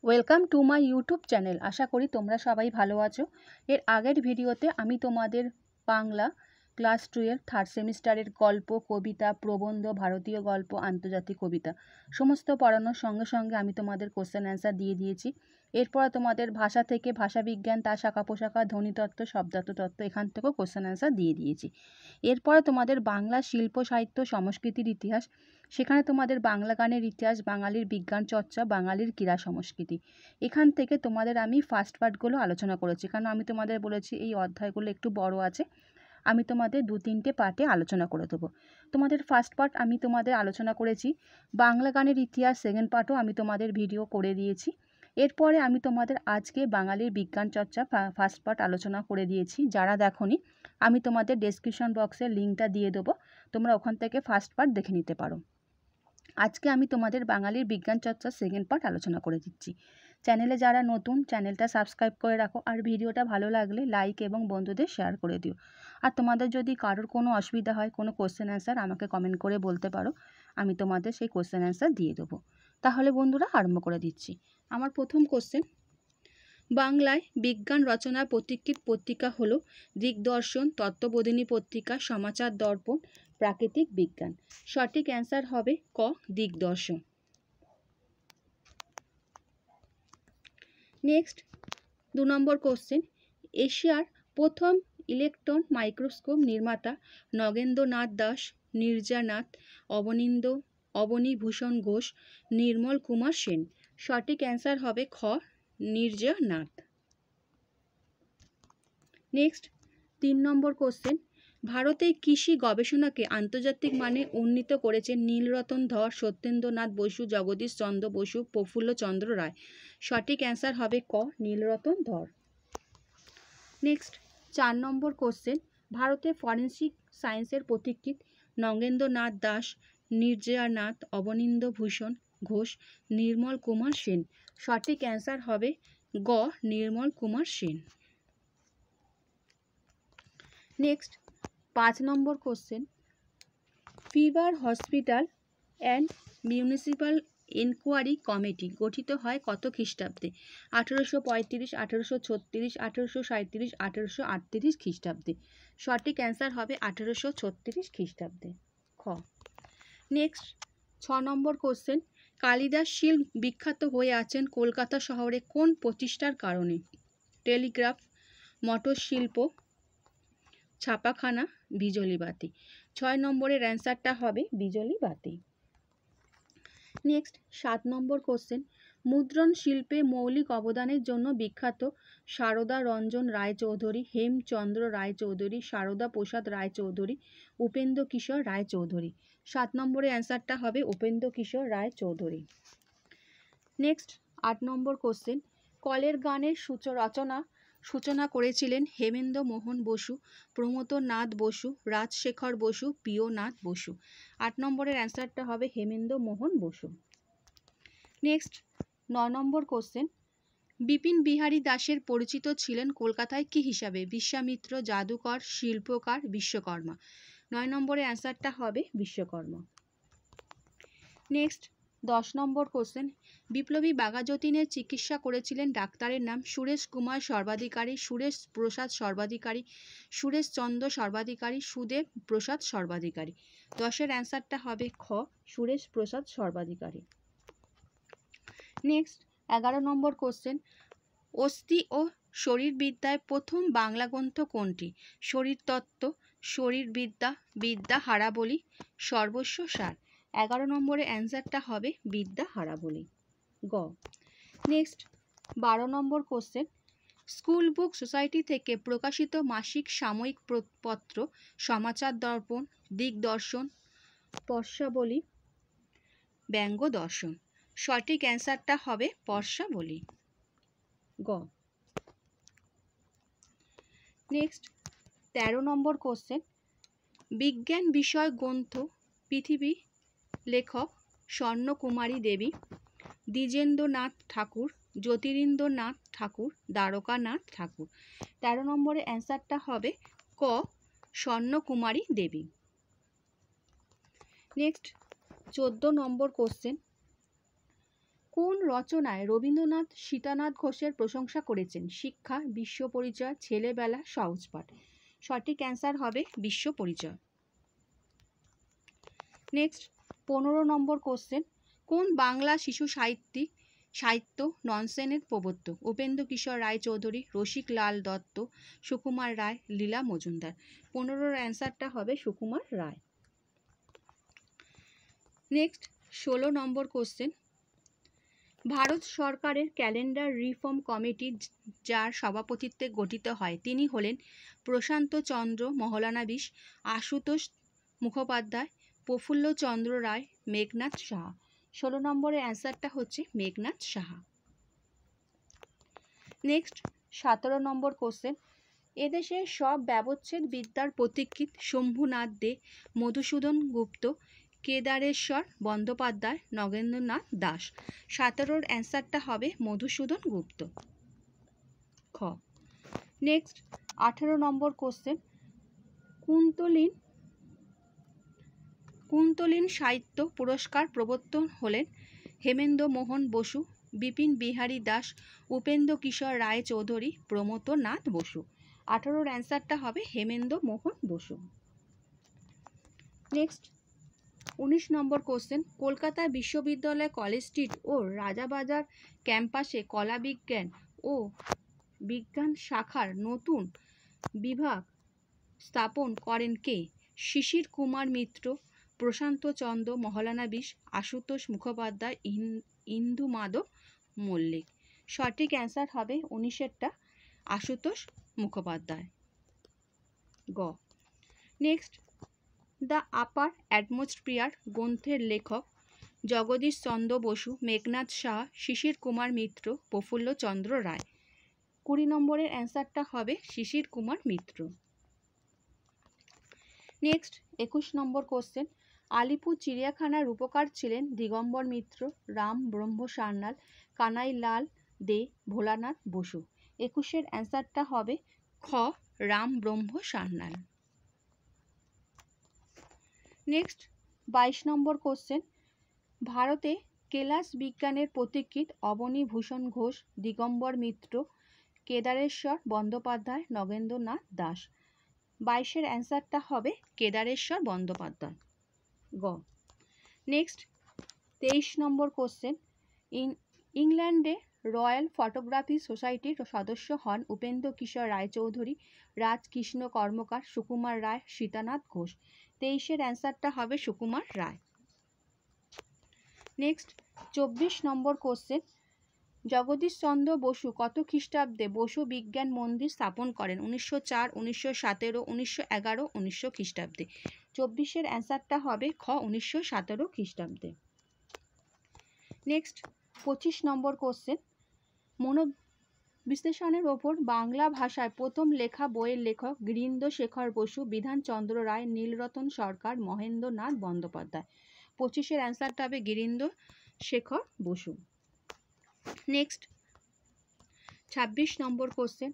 Welcome to my YouTube channel. আশা করি তোমরা সবাই ভালো আছো। এর আগের ভিডিওতে আমি তোমাদের বাংলা ক্লাস 2 এর থার্ড সেমিস্টারের গল্প, কবিতা, প্রবন্ধ, ভারতীয় গল্প, আন্তর্জাতিক কবিতা সমস্ত পড়ানোর সঙ্গে সঙ্গে আমি তোমাদের কোশ্চেন অ্যান্সার দিয়ে দিয়েছি। এরপর তোমাদের ভাষা থেকে ভাষাবিজ্ঞান, তার শাখা পোশাখা, ধ্বনিতত্ত্ব, শব্দার্থতত্ত্ব এখান থেকেও কোশ্চেন অ্যান্সার দিয়ে দিয়েছি। এরপরে তোমাদের বাংলা শিল্প সাহিত্য সংস্কৃতির ইতিহাস, সেখানে তোমাদের বাংলা গানের ইতিহাস, বাঙালির বিজ্ঞান চর্চা, বাঙালির ক্রীড়া সংস্কৃতি, এখান থেকে তোমাদের আমি ফার্স্ট পার্টগুলো আলোচনা করেছি, কারণ আমি তোমাদের বলেছি এই অধ্যায়গুলো একটু বড় আছে, আমি তোমাদের 2-3টে পার্টে আলোচনা করে দেবো। তোমাদের ফার্স্ট পার্ট আমি তোমাদের আলোচনা করেছি, বাংলা গানের ইতিহাস সেকেন্ড পার্টও আমি তোমাদের ভিডিও করে দিয়েছি। এরপরে আমি তোমাদের আজকে বাঙালির বিজ্ঞান চর্চা ফার্স্ট পার্ট আলোচনা করে দিয়েছি। যারা দেখোনি আমি তোমাদের ডেসক্রিপশন বক্সে লিঙ্কটা দিয়ে দেবো, তোমরা ওখান থেকে ফার্স্ট পার্ট দেখে নিতে পারো। আজকে আমি তোমাদের বাঙালির বিজ্ঞান চর্চার সেকেন্ড পার্ট আলোচনা করে দিচ্ছি। চ্যানেলে যারা নতুন, চ্যানেলটা সাবস্ক্রাইব করে রাখো, আর ভিডিওটা ভালো লাগলে লাইক এবং বন্ধুদের শেয়ার করে দিও। আর তোমাদের যদি কারোর কোনো অসুবিধা হয়, কোনো কোশ্চেন অ্যান্সার আমাকে কমেন্ট করে বলতে পারো, আমি তোমাদের সেই কোশ্চেন অ্যান্সার দিয়ে দেবো। তাহলে বন্ধুরা আরম্ভ করে দিচ্ছি। আমার প্রথম কোশ্চেন, বাংলায় বিজ্ঞান রচনার পথিকৃৎ পত্রিকা হলো দিগদর্শন, তত্ত্ববোধিনী পত্রিকা, সমাচার দর্পণ, প্রাকৃতিক বিজ্ঞান। সঠিক অ্যান্সার হবে ক, দিগদর্শন। নেক্সট 2 নম্বর কোশ্চেন, এশিয়ার প্রথম ইলেকট্রন মাইক্রোস্কোপ নির্মাতা নগেন্দ্রনাথ দাস, নির্জানাথ, অবনীভূষণ ঘোষ, নির্মল কুমার সেন। সঠিক অ্যান্সার হবে খ, নির্জানাথ। নেক্সট 3 নম্বর কোশ্চেন, ভারতে কৃষি গবেষণাকে আন্তর্জাতিক মানে উন্নীত করেছেন নীলরতন ধর, সত্যেন্দ্রনাথ বসু, জগদীশ চন্দ্র বসু, প্রফুল্লচন্দ্র রায়। সঠিক অ্যান্সার হবে ক, নীলরতন ধর। নেক্সট 4 নম্বর কোশ্চেন, ভারতে ফরেন্সিক সায়েন্সের পথিকৃৎ নগেন্দ্রনাথ দাস, নির্জানাথ, অবনীন্দ্রভূষণ ঘোষ, নির্মল কুমার সেন। সঠিক অ্যান্সার হবে গ, Nirmal Kumar Sen. Next 5 number question, fever hospital and municipal enquiry committee গঠিত হয় কত খ্রিস্টাব্দে? 1835, 1836, 1837, 1838 খ্রিস্টাব্দে। সঠিক অ্যান্সার হবে 1836 খ্রিস্টাব্দে, খ। নেক্সট 6 নম্বর কোশ্চেন, কালিদাস শীল বিখ্যাত হয়ে আছেন কলকাতা শহরে কোন প্রতিষ্ঠার কারণে? টেলিগ্রাফ, মোটর শিল্প, ছাপাখানা, বিজলি বাতি। 6 নম্বরের অ্যান্সারটা হবে বিজলি বাতি। নেক্সট 7 নম্বর কোশ্চেন, মুদ্রণ শিল্পে মৌলিক অবদানের জন্য বিখ্যাত সারদা রঞ্জন রায়চৌধুরী, হেমচন্দ্র রায়চৌধুরী, সারদা প্রসাদ রায়চৌধুরী, উপেন্দ্র কিশোর রায়চৌধুরী। 7 নম্বরের অ্যান্সারটা হবে উপেন্দ্র কিশোর রায়চৌধুরী। নেক্সট 8 নম্বর কোশ্চেন, কলের গানের সূচনা করেছিলেন হেমেন্দ্র মোহন বসু, প্রমথনাথ বসু, রাজশেখর বসু, প্রিয়নাথ বসু। 8 নম্বরের অ্যান্সারটা হবে হেমেন্দ্র মোহন বসু। নেক্সট 9 নম্বর কোশ্চেন, বিপিন বিহারী দাসের পরিচিত ছিলেন কলকাতায় কি হিসাবে? বিশ্বামিত্র, জাদুকর, শিল্পকার, বিশ্বকর্মা। 9 নম্বরের অ্যান্সারটা হবে বিশ্বকর্মা। নেক্সট 10 নম্বর কোশ্চেন, বিপ্লবী বাঘাযতীনের চিকিৎসা করেছিলেন ডাক্তারের নাম? সুরেশ কুমার সর্বাধিকারী, সুরেশ প্রসাদ সর্বাধিকারী, সুরেশ চন্দ্র সর্বাধিকারী, সুদেব প্রসাদ সর্বাধিকারী। 10-এর অ্যান্সারটা হবে খ, সুরেশ প্রসাদ সর্বাধিকারী। নেক্সট 11 নম্বর কোশ্চেন, অস্থি ও শরীরবিদ্যায় প্রথম বাংলা গ্রন্থ কোনটি? শরীরতত্ত্ব, শরীরবিদ্যা, বিদ্যা হারাবলী, সর্বস্ব সার। 11 নম্বরের অ্যান্সারটা হবে বিদ্যা হারাবলী, গ। নেক্সট 12 নম্বর কোশ্চেন, স্কুল বুক সোসাইটি থেকে প্রকাশিত মাসিক সাময়িক পত্র সমাচার দর্পণ, দিগদর্শন, পর্ষাবলী, ব্যঙ্গ দর্শন। সঠিক অ্যান্সারটা হবে পর্ষাবলী, গ। নেক্সট 13 নম্বর কোশ্চেন, বিজ্ঞান বিষয় গ্রন্থ পৃথিবী লেখক স্বর্ণকুমারী দেবী, দ্বিজেন্দ্রনাথ ঠাকুর, জ্যোতিরিন্দ্রনাথ ঠাকুর, দ্বারকানাথ ঠাকুর। 13 নম্বরের অ্যান্সারটা হবে ক, স্বর্ণকুমারী দেবী। নেক্সট 14 নম্বর কোশ্চেন, কোন রচনায় রবীন্দ্রনাথ সীতানাথ ঘোষের প্রশংসা করেছেন? শিক্ষা, বিশ্ব পরিচয়, ছেলেবেলা, সহজপাঠ। সঠিক অ্যান্সার হবে বিশ্ব পরিচয়। নেক্সট 15 নম্বর কোশ্চেন, কোন বাংলা শিশু সাহিত্য ননসেনের প্রবর্তক? উপেন্দ্র কিশোর রায় চৌধুরী, রসিক লাল দত্ত, সুকুমার রায়, লীলা মজুমদার। 15-র অ্যান্সারটা হবে সুকুমার রায়। নেক্সট 16 নম্বর কোশ্চেন, ভারত সরকারের ক্যালেন্ডার রিফর্ম কমিটি যার সভাপতিত্বে গঠিত হয় তিনি হলেন প্রশান্ত চন্দ্র মহলানবিশ, আশুতোষ মুখোপাধ্যায়, প্রফুল্লচন্দ্র রায়, মেঘনাদ সাহা। 16 নম্বরের অ্যান্সারটা হচ্ছে মেঘনাদ সাহা। নেক্সট 17 নম্বর কোশ্চেন, এদেশের সব ব্যবচ্ছেদ বিদ্যার পথিকৃৎ শম্ভুনাথ দে, মধুসূদন গুপ্ত, কেদারেশ্বর বন্দ্যোপাধ্যায়, নগেন্দ্রনাথ দাস। 17-র অ্যান্সারটা হবে মধুসূদন গুপ্ত, খ। নেক্সট 18 নম্বর কোশ্চেন, কুন্তলীন সাহিত্য পুরস্কার প্রবর্তন হলেন হেমেন্দ্র মোহন বসু, বিপিন বিহারী দাস, উপেন্দ্র কিশোর রায় চৌধুরী, প্রমথনাথ বসু। 18-র অ্যান্সারটা হবে হেমেন্দ্র মোহন বসু। নেক্সট 19 নম্বর কোশ্চেন, কলকাতা বিশ্ববিদ্যালয় কলেজ স্ট্রিট ও রাজাবাজার ক্যাম্পাসে কলা বিজ্ঞান ও বিজ্ঞান শাখার নতুন বিভাগ স্থাপন করেন কে? শিশির কুমার মিত্র, প্রশান্ত চন্দ্র মহলানবিশ, আশুতোষ মুখোপাধ্যায়, ইন্দু মাধব মল্লিক। সঠিক অ্যান্সার হবে 19-এরটা আশুতোষ মুখোপাধ্যায়, গ। নেক্সট দ্য আপার অ্যাটমসফিয়ার গ্রন্থের লেখক জগদীশ চন্দ্র বসু, মেঘনাদ সাহা, শিশির কুমার মিত্র, প্রফুল্লচন্দ্র রায়। 20 নম্বরের অ্যান্সারটা হবে শিশির কুমার মিত্র। নেক্সট 21 নম্বর কোশ্চেন, আলিপুর চিড়িয়াখানার রূপকার ছিলেন দিগম্বর মিত্র, রাম ব্রহ্ম সান্যাল, কানাই লাল দে, ভোলানাথ বসু। 21-এর অ্যান্সারটা হবে খ, রাম ব্রহ্ম সান্যাল। নেক্সট 22 নম্বর কোশ্চেন, ভারতে কেলাস বিজ্ঞানের পথিকৃৎ অবনী ভূষণ ঘোষ, দিগম্বর মিত্র, কেদারেশ্বর বন্দ্যোপাধ্যায়, নগেন্দ্রনাথ দাস। 22-এর অ্যান্সারটা হবে কেদারেশ্বর বন্দ্যোপাধ্যায়, গ। নেক্সট 23 নম্বর কোশ্চেন, ইংল্যান্ডে রয়্যাল ফটোগ্রাফি সোসাইটির সদস্য হন উপেন্দ্র কিশোর রায়চৌধুরী, রাজকৃষ্ণ কর্মকার, সুকুমার রায়, সীতানাথ ঘোষ। 23-এর অ্যান্সারটা হবে সুকুমার রায়। নেক্সট 24 নম্বর কোশ্চেন, জগদীশ চন্দ্র বসু কত খ্রিস্টাব্দে বসু বিজ্ঞান মন্দির স্থাপন করেন? 1904, 1917, 1911, 1900 খ্রিস্টাব্দে। 24-এর অ্যান্সারটা হবে খ, 1917 খ্রিস্টাব্দে। নেক্সট 25 নম্বর কোশ্চেন, মনোবিশ্লেষণের ওপর বাংলা ভাষায় প্রথম লেখা বইয়ের লেখক গিরীন্দ্র শেখর বসু, বিধানচন্দ্র রায়, নীলরতন সরকার, মহেন্দ্রনাথ বন্দ্যোপাধ্যায়। 25-এর অ্যান্সারটা হবে গিরীন্দ্র শেখর বসু। নেক্সট 26 নম্বর কোশ্চেন,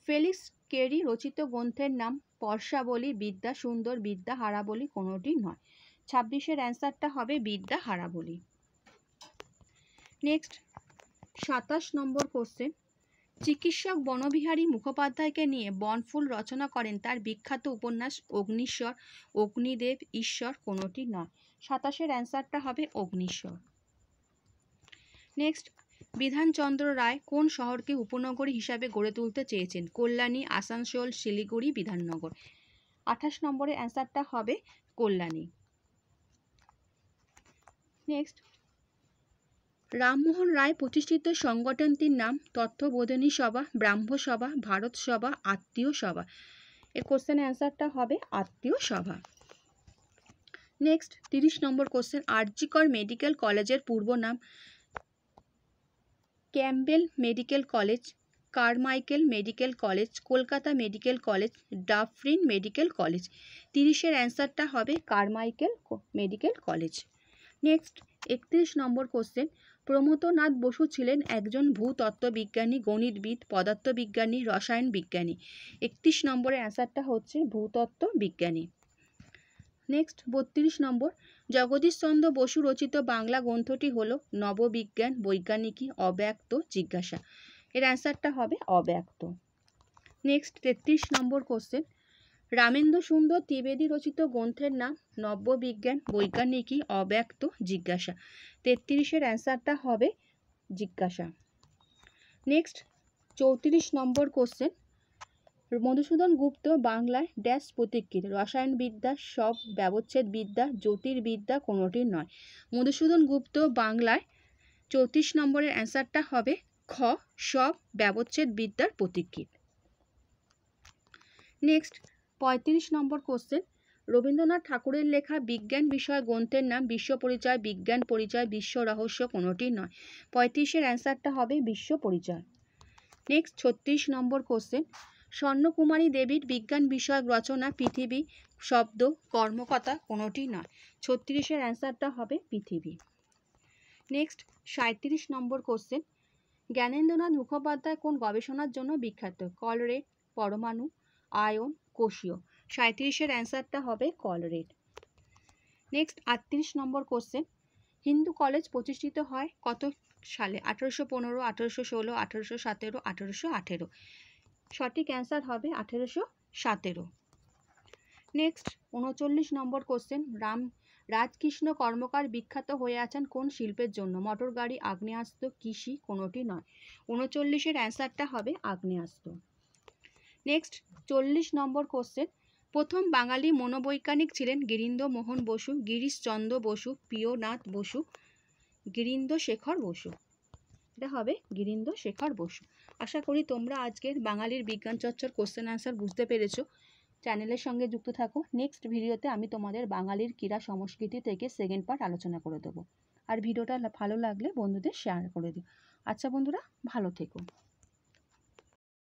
ফেলিক্স কেরি রচিত গ্রন্থের নাম পর্শাবলী, বিদ্যা সুন্দর, বিদ্যা হারাবলী, কোনোটি নয়। 26-এর অ্যান্সারটা হবে বিদ্যা হারাবলী। নেক্সট 27 নম্বর কোশ্চেন, চিকিৎসক বনবিহারী মুখোপাধ্যায়কে নিয়ে বনফুল রচনা করেন তার বিখ্যাত উপন্যাস অগ্নিশ্বর, অগ্নিদেব, ঈশ্বর, কোনোটি নয়। 27-এর অ্যান্সারটা হবে অগ্নিশ্বর। নেক্সট, বিধানচন্দ্র রায় কোন শহরকে উপনগরী হিসাবে গড়ে তুলতে চেয়েছেন? কল্যাণী, আসানসোল, শিলিগুড়ি, বিধাননগর। 28 নম্বরের অ্যান্সারটা হবে কল্যাণী। নেক্সট, রামমোহন রায় প্রতিষ্ঠিত সংগঠনটির নাম তত্ত্ববোধিনী সভা, ব্রাহ্ম সভা, ভারত সভা, আত্মীয় সভা। এর কোশ্চেনের অ্যান্সারটা হবে আত্মীয় সভা। নেক্সট 30 নম্বর কোশ্চেন, আরজি কর মেডিকেল কলেজের পূর্ব নাম Campbell medical college, Carmichael medical college, Kolkata medical college, Dufferin medical college. 30-এর অ্যান্সারটা হবে Carmichael medical college. Next 31 number question, Pramathanath Basu ছিলেন একজন ভূতত্ত্ববিজ্ঞানী, গণিতবিদ, পদার্থবিজ্ঞানী, রসায়ন বিজ্ঞানী। 31 নম্বরের অ্যান্সারটা হচ্ছে ভূতত্ত্ব বিজ্ঞানী। নেক্সট 32 নম্বর, জগদীশচন্দ্র বসু রচিত বাংলা গ্রন্থটি হলো নববিজ্ঞান বৈজ্ঞানিকী অব্যক্ত জিজ্ঞাসা। এর অ্যান্সারটা হবে অব্যক্ত। নেক্সট 33 নম্বর কোশ্চেন, রামেন্দ্র সুন্দর ত্রিবেদী রচিত গ্রন্থের নাম নব্যবিজ্ঞান বৈজ্ঞানিকী অব্যক্ত জিজ্ঞাসা। 33-এর অ্যান্সারটা হবে জিজ্ঞাসা। নেক্সট 34 নম্বর কোশ্চেন, মধুসূদন গুপ্ত বাংলায় ড্যাশ প্রতীকীর রসায়নবিদ্যা সব ব্যবচ্ছেদবিদ্যা জ্যোতির্বিদ্যা কোনোটির নয়। মধুসূদন গুপ্ত বাংলায় 34 নম্বরের অ্যান্সারটা হবে খ সব ব্যবচ্ছেদবিদ্যার প্রতীকীর। নেক্সট 35 নম্বর কোশ্চেন, রবীন্দ্রনাথ ঠাকুরের লেখা বিজ্ঞান বিষয় গ্রন্থের নাম বিশ্ব পরিচয় বিজ্ঞান পরিচয় বিশ্ব রহস্য কোনোটি নয়। 35-এর অ্যান্সারটা হবে বিশ্ব পরিচয়। নেক্সট 36 নম্বর কোশ্চেন, স্বর্ণকুমারী দেবীর বিজ্ঞান বিষয়ক রচনা পৃথিবী শব্দ কর্মকথা কোনোটি নয়। 36-এর অ্যান্সারটা হবে পৃথিবী। নেক্সট 37 নম্বর কোশ্চেন, জ্ঞানেন্দ্রনাথ মুখোপাধ্যায় কোন গবেষণার জন্য বিখ্যাত? কলরেড, পরমাণু, আয়ন, কোষীয়। 37-এর অ্যান্সারটা হবে কলরেড। নেক্সট 38 নম্বর কোশ্চেন, হিন্দু কলেজ প্রতিষ্ঠিত হয় কত সালে? 1815, 1816, 1817, 1818। সঠিক অ্যান্সার হবে 1817। নেক্সট 39 নম্বর কোশ্চেন, রাজকৃষ্ণ কর্মকার বিখ্যাত হয়ে আছেন কোন শিল্পের জন্য? মোটর গাড়ি, আগ্নেয়াস্ত্র, কৃষি কোনোটি নয়। 39-এর অ্যান্সারটা হবে আগ্নেয়াস্ত্র। নেক্সট 40 নম্বর কোশ্চেন, প্রথম বাঙালি মনোবৈজ্ঞানিক ছিলেন গিরীন্দ্র মোহন বসু, গিরিশচন্দ্র বসু, প্রিয়নাথ বসু, গিরীন্দ্র শেখর বসু। এটা হবে গিরীন্দ্র শেখর বসু। আশা করি তোমরা আজকের বাঙালির বিজ্ঞান চর্চার কোশ্চেন অ্যান্সার বুঝতে পেরেছো। চ্যানেলের সঙ্গে যুক্ত থাকো। নেক্সট ভিডিওতে আমি তোমাদের বাঙালির ক্রীড়া সংস্কৃতি থেকে সেকেন্ড পার্ট আলোচনা করে দেবো। আর ভিডিওটা ভালো লাগলে বন্ধুদের শেয়ার করে দিও। আচ্ছা বন্ধুরা, ভালো থেকো।